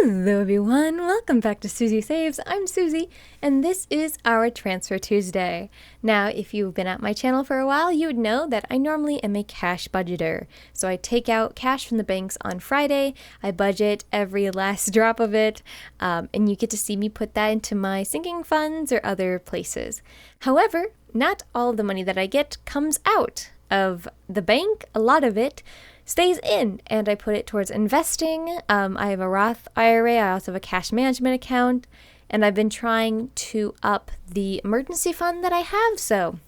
Hello everyone, welcome back to Susie Saves. I'm Susie, and this is our Transfer Tuesday. Now, if you've been at my channel for a while, you would know that I normally am a cash budgeter. So I take out cash from the banks on Friday, I budget every last drop of it, and you get to see me put that into my sinking funds or other places. However, not all of the money that I get comes out of the bank. A lot of it stays in, and I put it towards investing. I have a Roth IRA. I also have a cash management account, and I've been trying to up the emergency fund that I have. So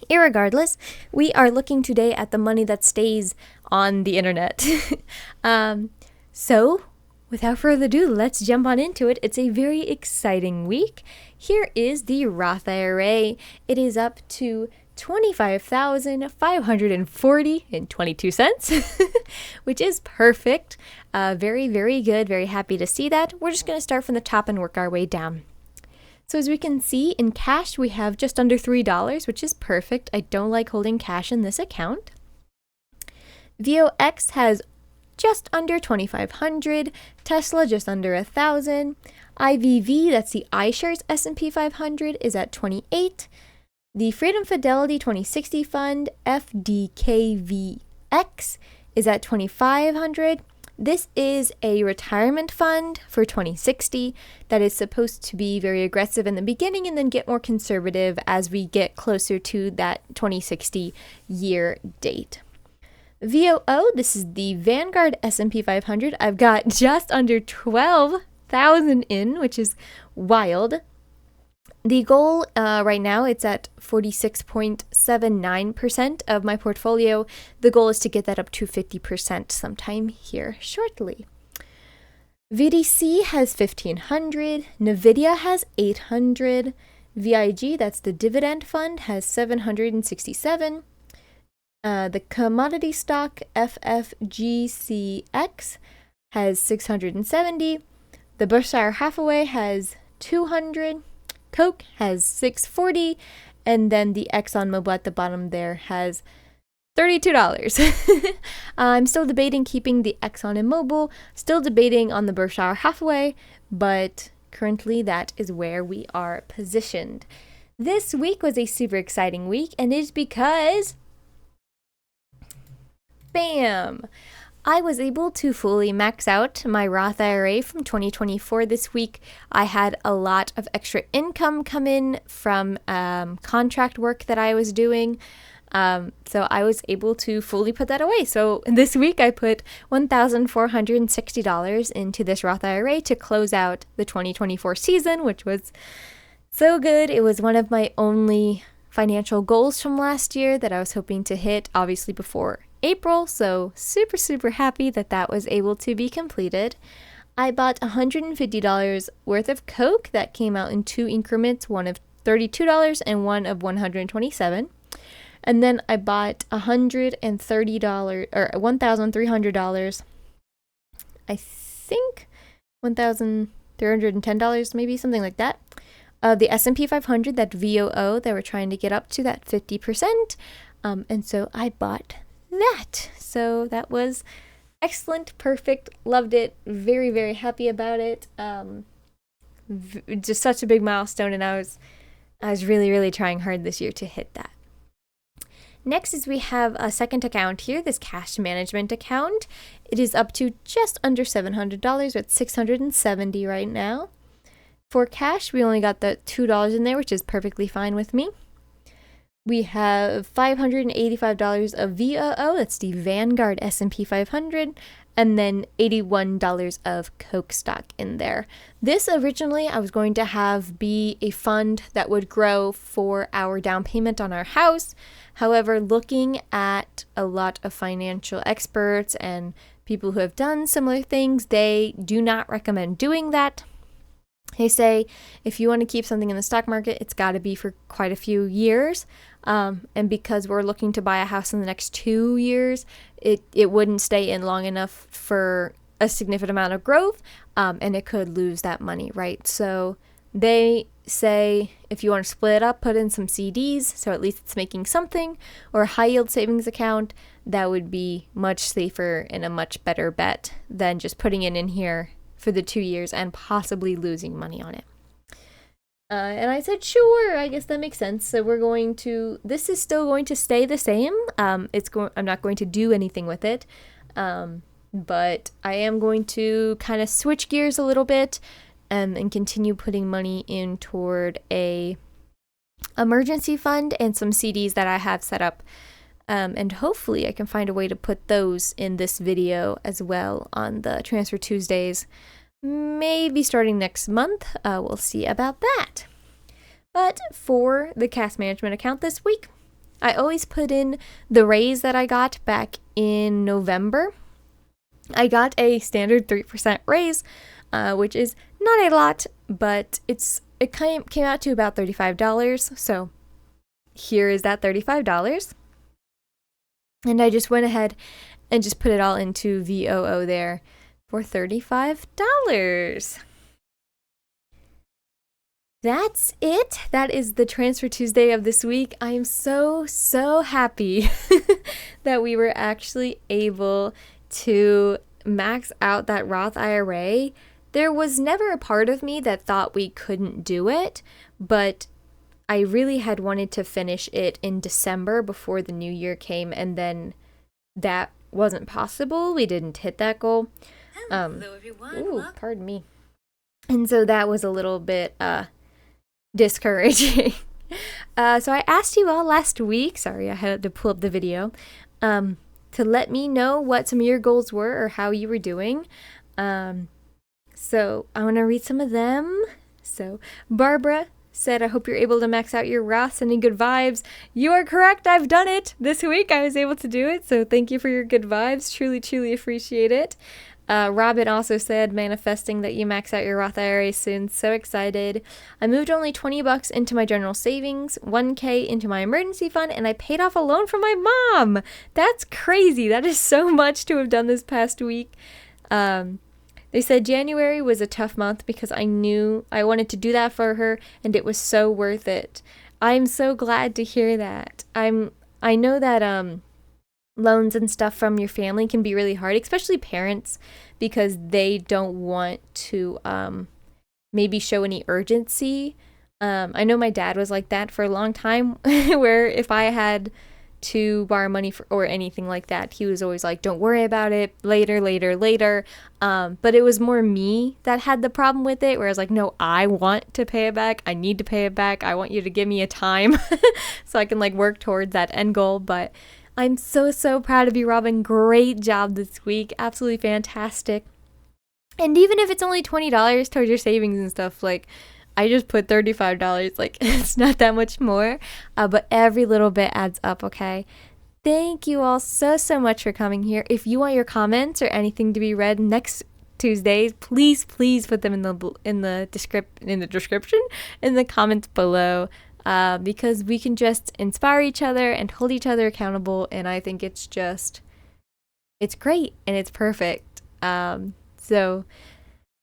irregardless, we are looking today at the money that stays on the internet. So without further ado, let's jump on into it. It's a very exciting week. Here is the Roth IRA. It is up to $25,540.22, which is perfect. Very, very good. Very happy to see that. We're just going to start from the top and work our way down. So as we can see, in cash, we have just under $3, which is perfect. I don't like holding cash in this account. VOX has just under 2,500. Tesla just under 1,000. IVV, that's the iShares S&P 500, is at 28. The Freedom Fidelity 2060 Fund, FDKVX, is at 2,500. This is a retirement fund for 2060 that is supposed to be very aggressive in the beginning and then get more conservative as we get closer to that 2060 year date. VOO, this is the Vanguard S&P 500. I've got just under 12,000 in, which is wild. The goal right now, it's at 46.79% of my portfolio. The goal is to get that up to 50% sometime here shortly. VDC has 1,500. NVIDIA has 800. VIG, that's the dividend fund, has 767. The commodity stock FFGCX has 670. The Berkshire Hathaway has 200. Coke has 640, and then the ExxonMobil at the bottom there has $32. I'm still debating keeping the Exxon and Mobil, still debating on the Berkshire Hathaway, but currently that is where we are positioned. This week was a super exciting week, and it is because, bam! I was able to fully max out my Roth IRA from 2024 this week. I had a lot of extra income come in from contract work that I was doing. So I was able to fully put that away. So this week I put $1,460 into this Roth IRA to close out the 2024 season, which was so good. It was one of my only financial goals from last year that I was hoping to hit, obviously before April, so super happy that that was able to be completed. I bought $150 worth of Coke that came out in two increments, one of $32 and one of $127. And then I bought $130 or $1,300. I think $1,310, maybe something like that. The S&P 500, that VOO, they were trying to get up to that 50%. And so I bought that. So that was excellent, perfect, loved it, very happy about it. Just such a big milestone, and I was really trying hard this year to hit that. Next is we have a second account here, this cash management account. It is up to just under $700, at $670 right now. For cash, we only got the $2 in there, which is perfectly fine with me. We have $585 of VOO, that's the Vanguard S&P 500, and then $81 of Coke stock in there. This originally I was going to have be a fund that would grow for our down payment on our house. However, looking at a lot of financial experts and people who have done similar things, they do not recommend doing that. They say if you want to keep something in the stock market, it's got to be for quite a few years. And because we're looking to buy a house in the next 2 years, it wouldn't stay in long enough for a significant amount of growth, and it could lose that money, right? So they say if you want to split it up, put in some CDs, so at least it's making something, or a high yield savings account. That would be much safer and a much better bet than just putting it in here for the 2 years and possibly losing money on it. And I said, sure, I guess that makes sense. So this is still going to stay the same. I'm not going to do anything with it. But I am going to kind of switch gears a little bit, and continue putting money in toward a emergency fund and some CDs that I have set up. And hopefully I can find a way to put those in this video as well on the Transfer Tuesdays, maybe starting next month. We'll see about that. But for the cash management account this week, I always put in the raise that I got back in November. I got a standard 3% raise, which is not a lot, but it came out to about $35. So here is that $35. And I just went ahead and just put it all into VOO there for $35. That's it. That is the Transfer Tuesday of this week. I am so, so happy that we were actually able to max out that Roth IRA. There was never a part of me that thought we couldn't do it, but I really had wanted to finish it in December before the new year came, and then that wasn't possible. We didn't hit that goal. Hello, everyone. Ooh, pardon me. And so that was a little bit discouraging. So I asked you all last week, sorry, I had to pull up the video, to let me know what some of your goals were or how you were doing. So I want to read some of them. So Barbara said, I hope you're able to max out your Roth, sending good vibes. You are correct. I've done it this week. I was able to do it. So thank you for your good vibes. Truly, truly appreciate it. Robin also said, manifesting that you max out your Roth IRA soon. So excited. I moved only $20 into my general savings, $1K into my emergency fund, and I paid off a loan from my mom. That's crazy. That is so much to have done this past week. They said January was a tough month because I knew I wanted to do that for her, and it was so worth it. I'm so glad to hear that. I know that loans and stuff from your family can be really hard, especially parents, because they don't want to maybe show any urgency. I know my dad was like that for a long time, where if I had to borrow money or anything like that, he was always like, don't worry about it, later. But it was more me that had the problem with it, where I was like, no, I want to pay it back. I need to pay it back. I want you to give me a time so I can work towards that end goal. But I'm so, so proud of you, Robin. Great job this week. Absolutely fantastic. And even if it's only $20 towards your savings and stuff, I just put $35, it's not that much more, but every little bit adds up, okay? Thank you all so, so much for coming here. If you want your comments or anything to be read next Tuesdays, please put them in the description, in the comments below, because we can just inspire each other and hold each other accountable, and I think it's great and it's perfect. So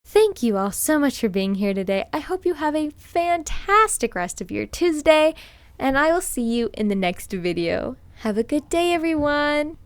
thank you all so much for being here today. I hope you have a fantastic rest of your Tuesday, and I will see you in the next video. Have a good day, everyone.